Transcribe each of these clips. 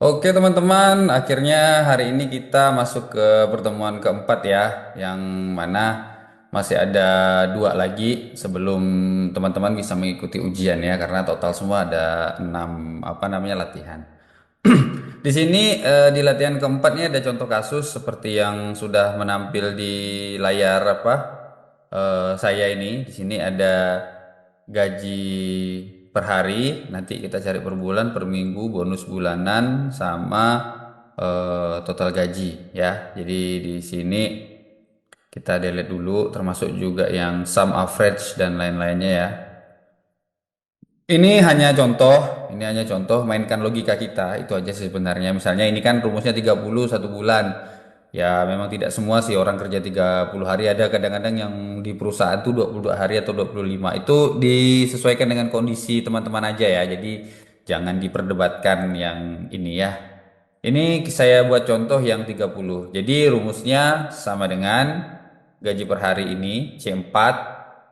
Oke teman-teman, akhirnya hari ini kita masuk ke pertemuan keempat ya, yang mana masih ada dua lagi sebelum teman-teman bisa mengikuti ujian ya, karena total semua ada enam apa namanya latihan. Di sini di latihan keempat ini ada contoh kasus seperti yang sudah menampil di layar apa saya ini. Di sini ada gaji per hari, nanti kita cari per bulan, per minggu, bonus bulanan sama total gaji ya. Jadi di sini kita delete dulu termasuk juga yang sum average dan lain-lainnya ya. Ini hanya contoh, mainkan logika kita, itu aja sih sebenarnya. Misalnya ini kan rumusnya 30 satu bulan. Ya memang tidak semua sih orang kerja 30 hari, ada kadang-kadang yang di perusahaan tuh 22 hari atau 25. Itu disesuaikan dengan kondisi teman-teman aja ya. Jadi jangan diperdebatkan yang ini ya. Ini saya buat contoh yang 30. Jadi rumusnya sama dengan gaji per hari ini C4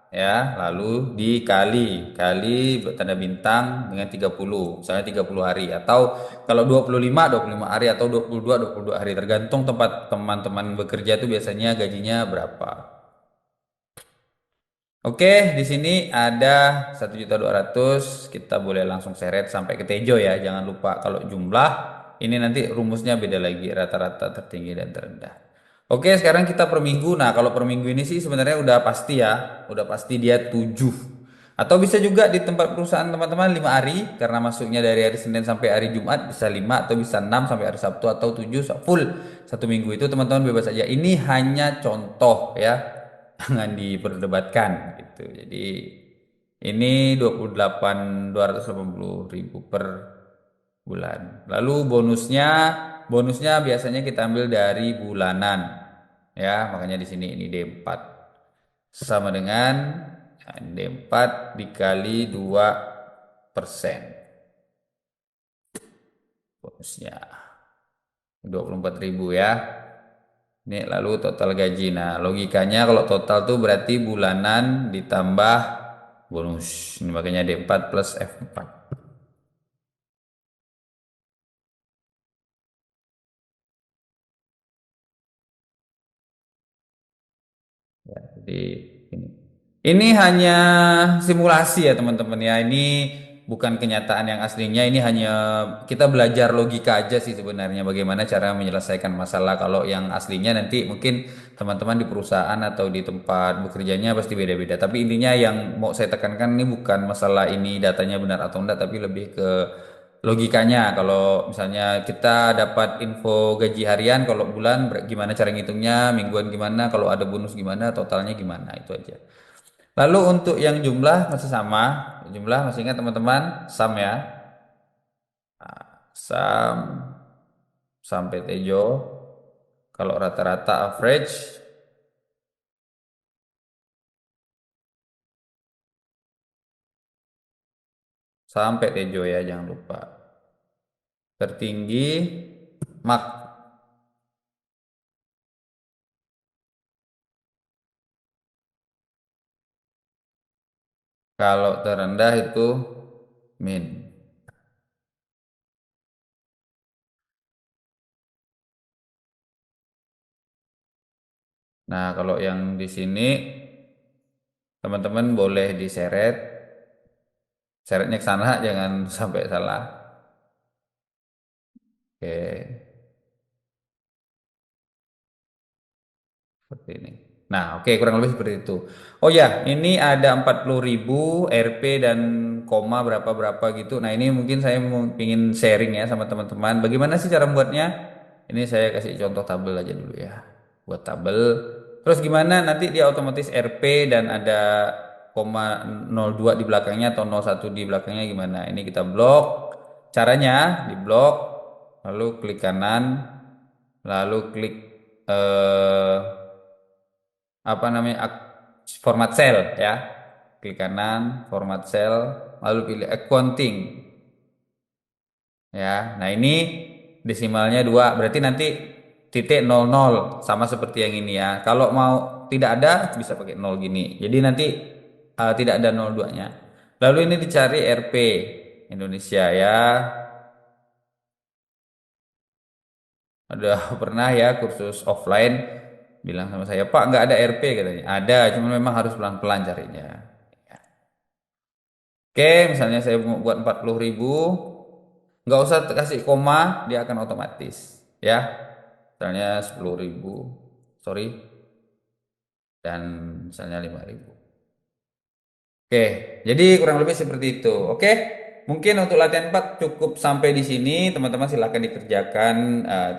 ya, lalu dikali kali tanda bintang dengan 30. Misalnya 30 hari atau kalau 25 hari atau 22 hari tergantung tempat teman-teman bekerja itu biasanya gajinya berapa. Oke, di sini ada 1.200.000. Kita boleh langsung seret sampai ke Tejo ya. Jangan lupa kalau jumlah ini nanti rumusnya beda lagi, rata-rata tertinggi dan terendah. Oke, sekarang kita per minggu. Nah, kalau per minggu ini sih sebenarnya udah pasti ya. Udah pasti dia 7. Atau bisa juga di tempat perusahaan teman-teman 5 hari karena masuknya dari hari Senin sampai hari Jumat bisa 5 atau bisa 6 sampai hari Sabtu atau 7 full satu minggu itu teman-teman bebas saja. Ini hanya contoh ya. Jangan diperdebatkan gitu. Jadi ini 280.000 per bulan. Lalu bonusnya biasanya kita ambil dari bulanan. Ya, makanya di sini ini D4 sama dengan D4 dikali 2% bonusnya. 24.000 ya. Ini lalu total gaji. Nah, logikanya kalau total tuh berarti bulanan ditambah bonus. Ini makanya D4 plus F4. Ya, jadi ini. Ini hanya simulasi ya teman-teman ya. Ini bukan kenyataan yang aslinya. Ini hanya kita belajar logika aja sih sebenarnya. Bagaimana cara menyelesaikan masalah. Kalau yang aslinya nanti mungkin teman-teman di perusahaan atau di tempat bekerjanya pasti beda-beda. Tapi intinya yang mau saya tekankan ini bukan masalah ini datanya benar atau enggak. Tapi lebih ke logikanya. Kalau misalnya kita dapat info gaji harian, kalau bulan gimana cara ngitungnya, mingguan gimana, kalau ada bonus gimana, totalnya gimana, itu aja. Lalu untuk yang jumlah masih sama, jumlah masih ingat teman-teman, sum ya, sum sampai Tejo. Kalau rata-rata average sampai Tejo ya, jangan lupa. Tertinggi mak, kalau terendah itu min. Nah, kalau yang di sini teman-teman boleh diseret, seretnya ke sana jangan sampai salah. Oke. Seperti ini. Nah, oke kurang lebih seperti itu. Oh ya, ini ada 40.000 RP dan koma berapa-berapa gitu. Nah, ini mungkin saya mau ingin sharing ya sama teman-teman. Bagaimana sih cara membuatnya? Ini saya kasih contoh tabel aja dulu ya. Buat tabel. Terus gimana nanti dia otomatis RP dan ada koma 02 di belakangnya atau 01 di belakangnya gimana? Ini kita blok. Caranya di blok, lalu klik kanan, lalu klik eh, apa namanya format cell ya, klik kanan format cell lalu pilih accounting ya. Nah ini desimalnya 2 berarti nanti titik 00 sama seperti yang ini ya. Kalau mau tidak ada bisa pakai 0 gini, jadi nanti tidak ada 02-nya. Lalu ini dicari RP Indonesia ya. Ada pernah ya kursus offline bilang sama saya, Pak nggak ada RP katanya. Ada, cuma memang harus pelan-pelan carinya. Oke, misalnya saya mau buat 40.000, nggak usah kasih koma, dia akan otomatis. Ya, misalnya 10.000, sorry, dan misalnya 5.000. Oke, jadi kurang lebih seperti itu. Oke, mungkin untuk latihan 4 cukup sampai di sini. Teman-teman silakan dikerjakan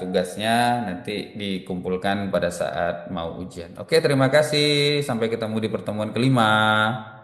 tugasnya, nanti dikumpulkan pada saat mau ujian. Oke, terima kasih. Sampai ketemu di pertemuan kelima.